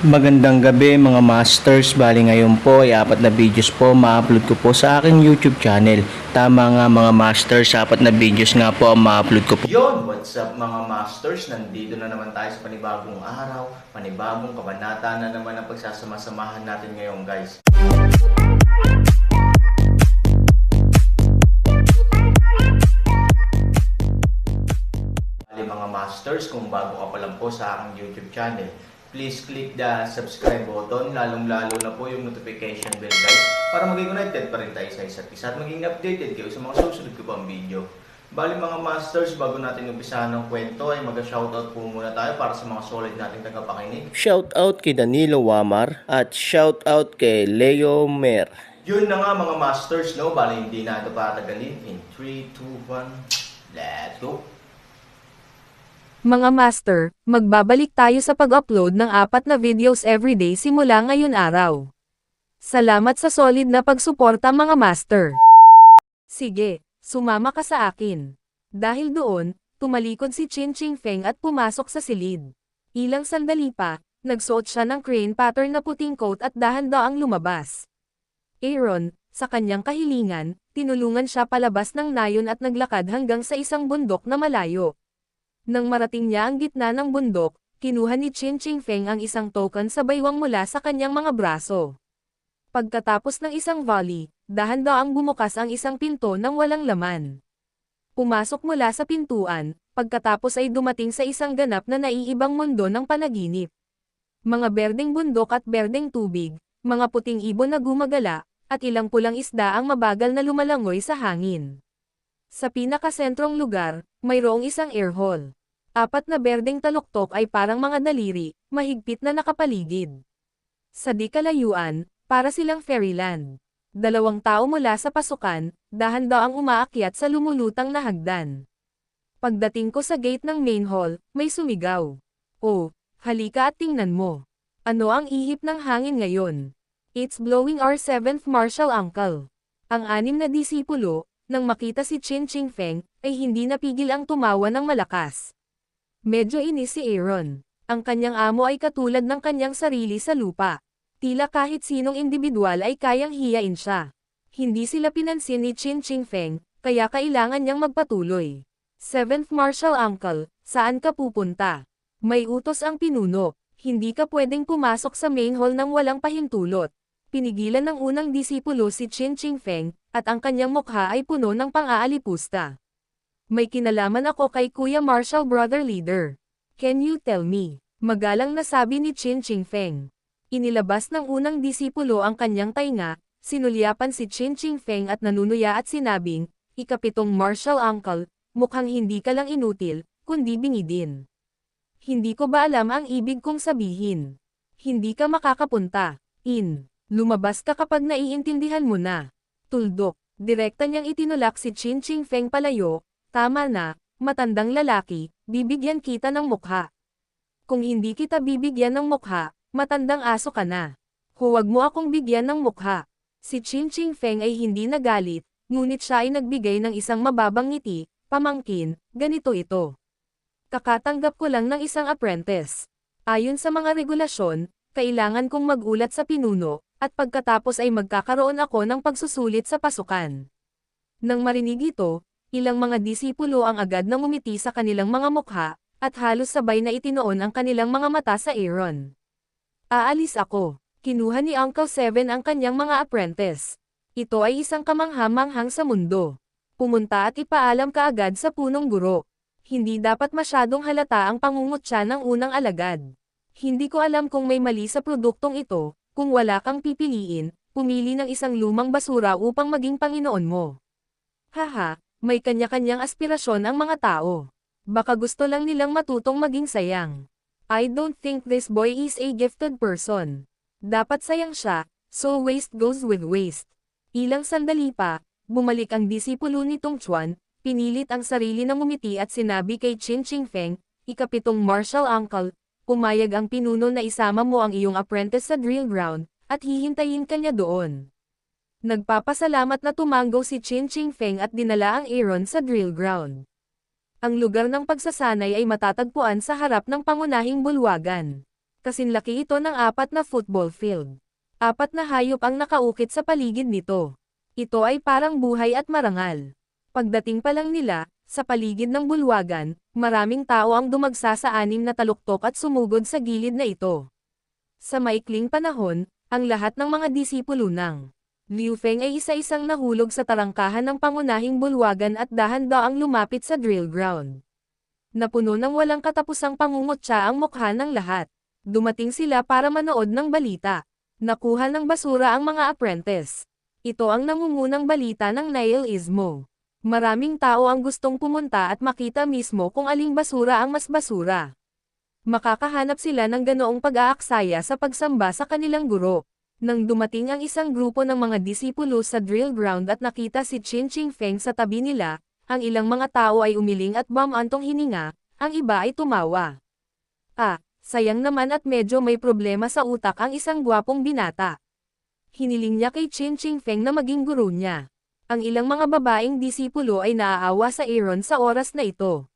Magandang gabi mga masters, bali ngayon po ay 4 na videos po ma-upload ko po sa aking YouTube channel. Tama nga mga masters, 4 na videos nga po ang ma-upload ko po. Yon, what's up mga masters? Nandito na naman tayo sa panibagong araw, panibagong kabanata na naman ang pagsasama-samahan natin ngayon guys. Bali mga masters, kung bago ka pa lang po sa aking YouTube channel, please click the subscribe button, lalong-lalo na po yung notification bell guys, para maging connected pa rin tayo sa isa't isa at maging updated kayo sa mga susunod ko pang video. Bali mga masters, bago natin umpisahan ng kwento ay mag-shoutout po muna tayo para sa mga solid nating tagapakinig. Shoutout kay Danilo Wamar at shoutout kay Leo Mer. Yun na nga mga masters, no? Bali hindi na ito patagalin. In 3, 2, 1, let's go! Mga master, magbabalik tayo sa pag-upload ng 4 na videos everyday simula ngayon araw. Salamat sa solid na pagsuporta mga master. Sige, sumama ka sa akin. Dahil doon, tumalikod si Chin Ching Feng at pumasok sa silid. Ilang sandali pa, nagsuot siya ng crane pattern na puting coat at dahan-daang lumabas. Aaron, sa kanyang kahilingan, tinulungan siya palabas ng nayon at naglakad hanggang sa isang bundok na malayo. Nang marating niya ang gitna ng bundok, kinuha ni Chin Ching Feng ang isang token sa baywang mula sa kanyang mga braso. Pagkatapos ng isang volley, dahan-daang bumukas ang isang pinto nang walang laman. Pumasok mula sa pintuan, pagkatapos ay dumating sa isang ganap na naiibang mundo ng panaginip. Mga berdeng bundok at berdeng tubig, mga puting ibon na gumagala, at ilang pulang isda ang mabagal na lumalangoy sa hangin. Sa pinakasentrong lugar, mayroong isang air hall. 4 na berdeng taluktok ay parang mga daliri, mahigpit na nakapaligid. Sa di kalayuan, para silang fairyland. 2 tao mula sa pasukan, dahan-daang umaakyat sa lumulutang na hagdan. Pagdating ko sa gate ng main hall, may sumigaw. "Oh, halika at tingnan mo. Ano ang ihip ng hangin ngayon? It's blowing our 7th martial uncle." Ang 6 na disipulo, nang makita si Chin Ching Feng, ay hindi napigil ang tumawa ng malakas. Medyo inis si Aaron. Ang kanyang amo ay katulad ng kanyang sarili sa lupa. Tila kahit sinong individual ay kayang hiyain siya. Hindi sila pinansin ni Chin Ching Feng, kaya kailangan niyang magpatuloy. 7th Martial Uncle, saan ka pupunta? May utos ang pinuno. Hindi ka pwedeng pumasok sa main hall nang walang pahintulot. Pinigilan ng unang disipulo si Chin Ching Feng, at ang kanyang mukha ay puno ng pang-aalipusta. "May kinalaman ako kay Kuya Martial Brother Leader. Can you tell me?" Magalang na sabi ni Chin Ching Feng. Inilabas ng unang disipulo ang kanyang tainga, sinulyapan si Chin Ching Feng at nanunuya at sinabing, "Ikapitong Martial Uncle, mukhang hindi ka lang inutil, kundi bingi din. Hindi ko ba alam ang ibig kong sabihin? Hindi ka makakapunta. Lumabas ka kapag naiintindihan mo na." Tuldok, direkta niyang itinulak si Chin Ching Feng palayo. "Tama na, matandang lalaki, bibigyan kita ng mukha. Kung hindi kita bibigyan ng mukha, matandang aso ka na. Huwag mo akong bigyan ng mukha." Si Chin Ching Feng ay hindi nagalit, ngunit siya ay nagbigay ng isang mababang ngiti. "Pamangkin, ganito ito. Kakatanggap ko lang ng isang apprentice. Ayon sa mga regulasyon, kailangan kong magulat sa pinuno, at pagkatapos ay magkakaroon ako ng pagsusulit sa pasukan." Nang marinig ito, ilang mga disipulo ang agad na ngumiti sa kanilang mga mukha, at halos sabay na itinoon ang kanilang mga mata sa Aaron. "Aalis ako." Kinuha ni Uncle Seven ang kanyang mga apprentice. Ito ay isang kamangha-manghang sa mundo. Pumunta at ipaalam kaagad sa punong guro. Hindi dapat masyadong halata ang pangungutya ng unang alagad. "Hindi ko alam kung may mali sa produktong ito. Kung wala kang pipiliin, pumili ng isang lumang basura upang maging Panginoon mo." Haha, may kanya-kanyang aspirasyon ang mga tao. Baka gusto lang nilang matutong maging sayang. "I don't think this boy is a gifted person. Dapat sayang siya, so waste goes with waste." Ilang sandali pa, bumalik ang disipulo nitong Chuan, pinilit ang sarili na ngumiti at sinabi kay Chin Ching Feng, "Ikapitong Martial Uncle, pumayag ang pinuno na isama mo ang iyong apprentice sa drill ground, at hihintayin ka niya doon." Nagpapasalamat na tumanggo si Chin Ching Feng at dinala ang Aaron sa drill ground. Ang lugar ng pagsasanay ay matatagpuan sa harap ng pangunahing bulwagan. Kasinlaki ito ng 4 na football field. 4 na hayop ang nakaukit sa paligid nito. Ito ay parang buhay at marangal. Pagdating pa lang nila, sa paligid ng bulwagan, maraming tao ang dumagsa sa 6 na taluktok at sumugod sa gilid na ito. Sa maikling panahon, ang lahat ng mga disipulo ng Liu Feng ay isa-isang nahulog sa tarangkahan ng pangunahing bulwagan at dahan-daang lumapit sa drill ground. Napuno ng walang katapusang pangungutya ang mukha ng lahat. Dumating sila para manood ng balita. Nakuha ng basura ang mga apprentice. Ito ang nangungunang balita ng nihilismo. Maraming tao ang gustong pumunta at makita mismo kung aling basura ang mas basura. Makakahanap sila ng ganoong pag-aaksaya sa pagsamba sa kanilang guro. Nang dumating ang isang grupo ng mga disipulo sa drill ground at nakita si Qin Feng sa tabi nila, ang ilang mga tao ay umiling at bumantong hininga, ang iba ay tumawa. Sayang naman at medyo may problema sa utak ang isang gwapong binata. Hiniling niya kay Qin Feng na maging guro niya. Ang ilang mga babaeng disipulo ay naaawa sa Aaron sa oras na ito.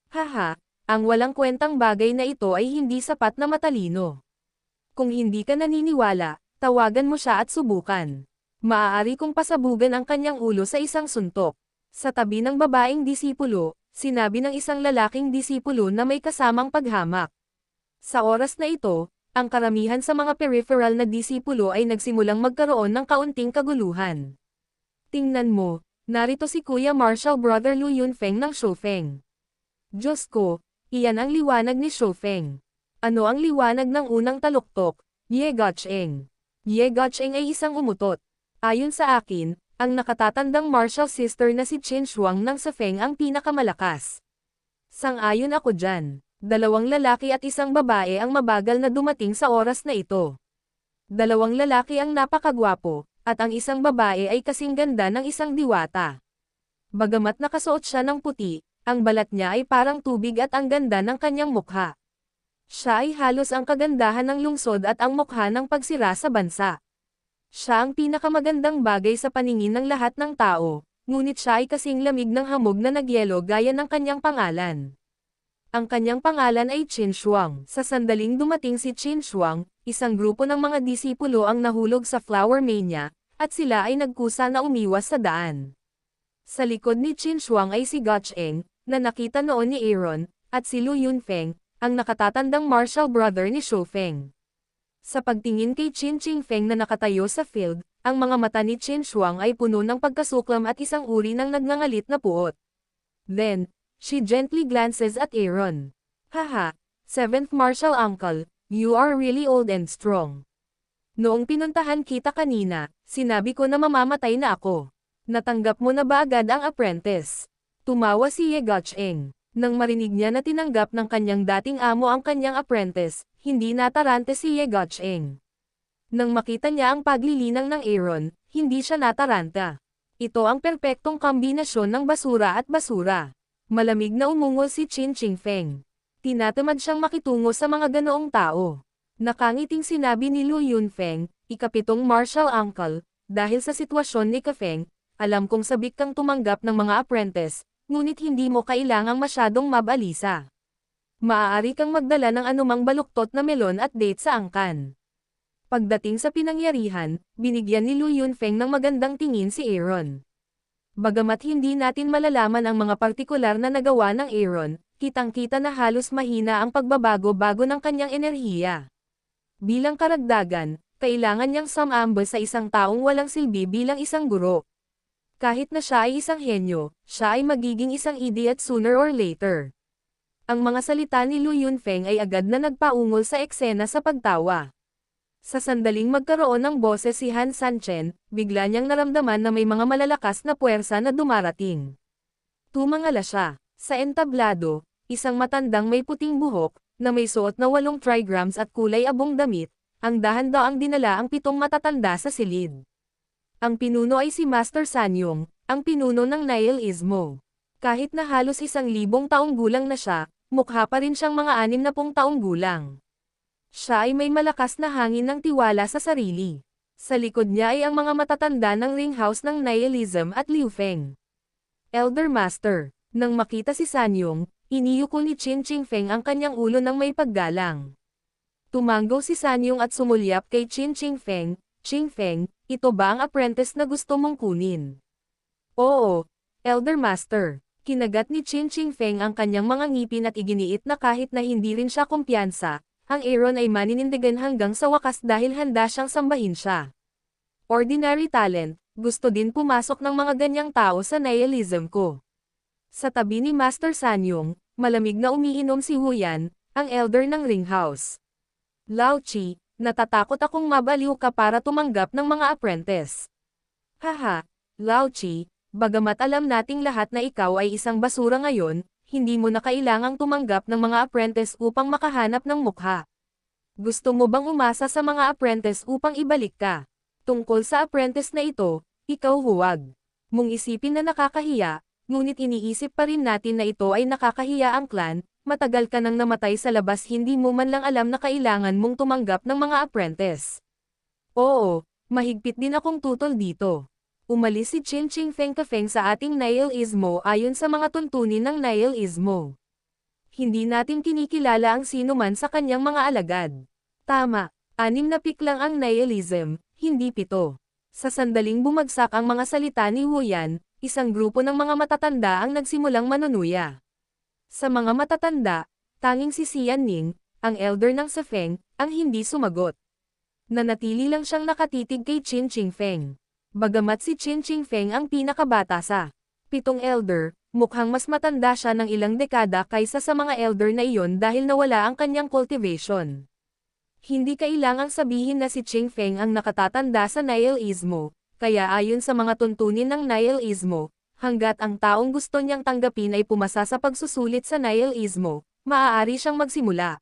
Haha, ang walang kwentang bagay na ito ay hindi sapat na matalino. Kung hindi ka naniniwala, tawagan mo siya at subukan. Maaari kong pasabugan ang kanyang ulo sa isang suntok. Sa tabi ng babaeng disipulo, sinabi ng isang lalaking disipulo na may kasamang paghamak. Sa oras na ito, ang karamihan sa mga peripheral na disipulo ay nagsimulang magkaroon ng kaunting kaguluhan. Tingnan mo, narito si Kuya Marshall Brother Lu Yunfeng ng Shofeng. Diyos ko, iyan ang liwanag ni Shofeng. Ano ang liwanag ng unang taluktok? Ye Gacheng. Ye Gacheng ay isang umutot. Ayon sa akin, ang nakatatandang martial sister na si Qin Shuang ng Safeng ang pinakamalakas. Sang-ayon ako dyan. 2 lalaki at isang babae ang mabagal na dumating sa oras na ito. 2 lalaki ang napakagwapo, at ang isang babae ay kasing ganda ng isang diwata. Bagamat nakasuot siya ng puti, ang balat niya ay parang tubig at ang ganda ng kanyang mukha. Siya ay halos ang kagandahan ng lungsod at ang mukha ng pagsira sa bansa. Siya ang pinakamagandang bagay sa paningin ng lahat ng tao, ngunit siya ay kasing lamig ng hamog na nagyelo gaya ng kanyang pangalan. Ang kanyang pangalan ay Qin Shuang. Sa sandaling dumating si Qin Shuang, isang grupo ng mga disipulo ang nahulog sa Flower Mania, at sila ay nagkusa na umiwas sa daan. Sa likod ni Qin Shuang ay si Gacheng, na nakita noon ni Aaron, at si Lu Yunfeng, ang nakatatandang martial brother ni Shofeng. Sa pagtingin kay Qin Feng na nakatayo sa field, ang mga mata ni Qin Shuang ay puno ng pagkasuklam at isang uri ng nagngangalit na puot. Then, she gently glances at Aaron. Haha, 7th martial uncle, you are really old and strong. Noong pinuntahan kita kanina, sinabi ko na mamamatay na ako. Natanggap mo na ba agad ang apprentice? Tumawa si Ye Gacheng. Nang marinig niya na tinanggap ng kanyang dating amo ang kanyang apprentice, hindi natarante si Ye Gacheng. Nang makita niya ang paglilinang ng Aaron, hindi siya nataranta. Ito ang perpektong kombinasyon ng basura at basura. Malamig na umungol si Qin Feng. Tinatamad siyang makitungo sa mga ganoong tao. Nakangiting sinabi ni Lu Yunfeng, ika-7 martial uncle, dahil sa sitwasyon ni Kafeng, alam kong sabik kang tumanggap ng mga apprentice, ngunit hindi mo kailangang masyadong mabalisa. Maaari kang magdala ng anumang baluktot na melon at date sa angkan. Pagdating sa pinangyarihan, binigyan ni Lu Yunfeng ng magandang tingin si Aaron. Bagamat hindi natin malalaman ang mga partikular na nagawa ng Aaron, kitang-kita na halos mahina ang pagbabago-bago ng kanyang enerhiya. Bilang karagdagan, kailangan niyang sumamba sa isang taong walang silbi bilang isang guro. Kahit na siya ay isang henyo, siya ay magiging isang idiot sooner or later. Ang mga salita ni Lu Yunfeng ay agad na nagpaungol sa eksena sa pagtawa. Sa sandaling magkaroon ng boses si Han Sanchen, bigla niyang naramdaman na may mga malalakas na puwersa na dumarating. Tumangala siya. Sa entablado, isang matandang may puting buhok, na may suot na 8 trigrams at kulay abong damit, ang dahan-daang dinala ang 7 matatanda sa silid. Ang pinuno ay si Master Sanyong, ang pinuno ng nihilismo. Kahit na halos 1,000 taong gulang na siya, mukha pa rin siyang mga 60 taong gulang. Siya ay may malakas na hangin ng tiwala sa sarili. Sa likod niya ay ang mga matatanda ng ringhouse ng nihilism at Liu Feng. Elder Master, nang makita si Sanyong, iniyuko ni Qin Feng ang kanyang ulo ng may paggalang. Tumango si Sanyong at sumulyap kay Qin Qingfeng. Qingfeng, ito ba ang apprentice na gusto mong kunin? Oo, Elder Master. Kinagat ni Qin Qingfeng ang kanyang mga ngipin at iginiit na kahit na hindi rin siya kumpiyansa, ang Aaron ay maninindigan hanggang sa wakas dahil handa siyang sambahin siya. Ordinary talent, gusto din pumasok ng mga ganyang tao sa nihilism ko. Sa tabi ni Master Sanyong, malamig na umiinom si Huyan, ang elder ng Ring House. Lao Chi, natatakot akong mabaliw ka para tumanggap ng mga apprentice. Haha, Lao Chi, bagamat alam nating lahat na ikaw ay isang basura ngayon, hindi mo na kailangang tumanggap ng mga apprentice upang makahanap ng mukha. Gusto mo bang umasa sa mga apprentice upang ibalik ka? Tungkol sa apprentice na ito, ikaw huwag mong isipin na nakakahiya, ngunit iniisip pa rin natin na ito ay nakakahiya ang clan. Matagal ka nang namatay sa labas, hindi mo man lang alam na kailangan mong tumanggap ng mga apprentice. Oo, mahigpit din akong tutol dito. Umalis si Qin Qingfeng Kafeng sa ating nihilismo ayon sa mga tuntunin ng nihilismo. Hindi natin kinikilala ang sino man sa kanyang mga alagad. Tama, 6 na pick lang ang nihilism, hindi 7. Sa sandaling bumagsak ang mga salita ni Huyan, isang grupo ng mga matatanda ang nagsimulang manunuya. Sa mga matatanda, tanging si Xian Ning, ang elder ng Sefeng, ang hindi sumagot. Nanatili lang siyang nakatitig kay Qin Qingfeng. Bagamat si Qin Qingfeng ang pinakabata sa 7 elder, mukhang mas matanda siya ng ilang dekada kaysa sa mga elder na iyon dahil nawala ang kanyang cultivation. Hindi kailangang sabihin na si Qingfeng ang nakatatanda sa nihilismo, kaya ayon sa mga tuntunin ng nihilismo, hanggat ang taong gusto niyang tanggapin ay pumasa sa pagsusulit sa nihilismo, maaari siyang magsimula.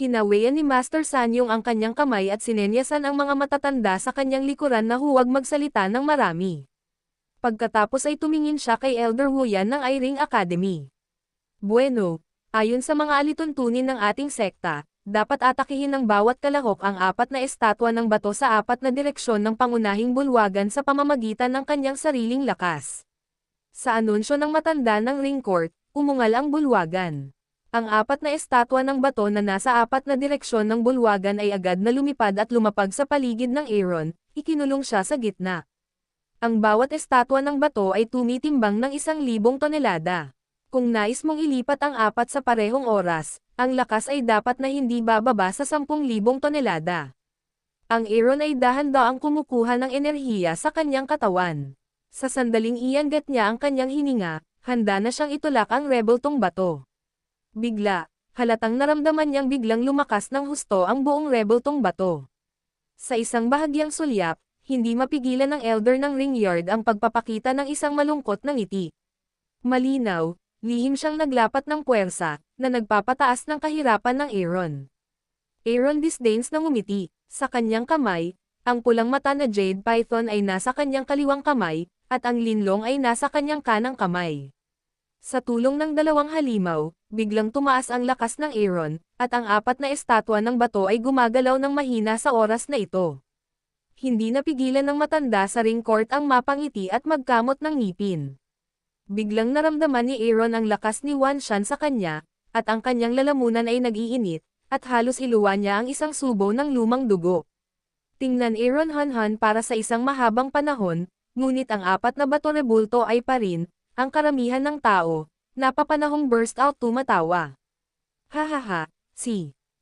Kinawayan ni Master Sanyong ang kanyang kamay at sinenyasan ang mga matatanda sa kanyang likuran na huwag magsalita ng marami. Pagkatapos ay tumingin siya kay Elder Huyan ng Iring Academy. Bueno, ayon sa mga alituntunin ng ating sekta, dapat atakihin ng bawat kalahok ang 4 na estatwa ng bato sa 4 na direksyon ng pangunahing bulwagan sa pamamagitan ng kanyang sariling lakas. Sa anunsyo ng matanda ng Ring Court, umungal ang bulwagan. Ang 4 na estatwa ng bato na nasa 4 na direksyon ng bulwagan ay agad na lumipad at lumapag sa paligid ng Aaron, ikinulong siya sa gitna. Ang bawat estatwa ng bato ay tumitimbang ng 1,000 tonelada. Kung nais mong ilipat ang 4 sa parehong oras, ang lakas ay dapat na hindi bababa sa 10,000 tonelada. Ang Aaron ay dahan-daang kumukuha ng enerhiya sa kanyang katawan. Sa sandaling iangat niya ang kanyang hininga, handa na siyang itulak ang rebeltong bato. Bigla, halatang naramdaman niyang biglang lumakas ng husto ang buong rebeltong bato. Sa isang bahagyang sulyap, hindi mapigilan ng elder ng Ring Yard ang pagpapakita ng isang malungkot na ngiti. Malinaw, lihim siyang naglapat ng puwersa, na nagpapataas ng kahirapan ng Aaron. Aaron disdains na ngumiti, sa kanyang kamay, ang pulang mata na Jade Python ay nasa kanyang kaliwang kamay, at ang linlong ay nasa kanyang kanang kamay. Sa tulong ng 2 halimaw, biglang tumaas ang lakas ng Aaron, at ang 4 na estatwa ng bato ay gumagalaw ng mahina sa oras na ito. Hindi napigilan ng matanda sa Ring Court ang mapangiti at magkamot ng ngipin. Biglang naramdaman ni Aaron ang lakas ni Wan Shan sa kanya, at ang kanyang lalamunan ay nag-iinit, at halos iluwa niya ang isang subo ng lumang dugo. Tingnan Aaron Han para sa isang mahabang panahon, ngunit ang 4 na bato rebulto ay pa rin, ang karamihan ng tao, napapanahong burst out tumatawa. Hahaha,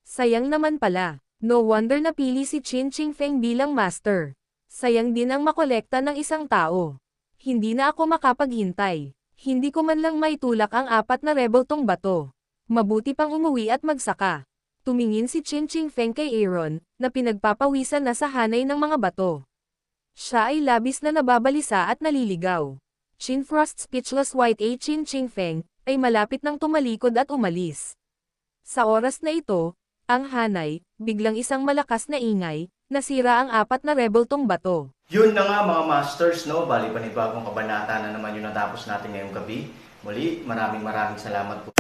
sayang naman pala, no wonder napili si Qin Qingfeng bilang master. Sayang din ang makolekta ng isang tao. Hindi na ako makapaghintay. Hindi ko man lang maitulak ang 4 na rebeltong bato. Mabuti pang umuwi at magsaka. Tumingin si Qin Qingfeng kay Aaron, na pinagpapawisan na sa hanay ng mga bato. Siya ay labis na nababalisa at naliligaw. Qin Frost speechless white a Qin Qingfeng, ay malapit nang tumalikod at umalis. Sa oras na ito, ang hanay, biglang isang malakas na ingay, nasira ang 4 na rebeltong bato. Yun na nga mga masters, no? Bali panibagong kabanata na naman yung natapos natin ngayong gabi. Muli, maraming salamat po.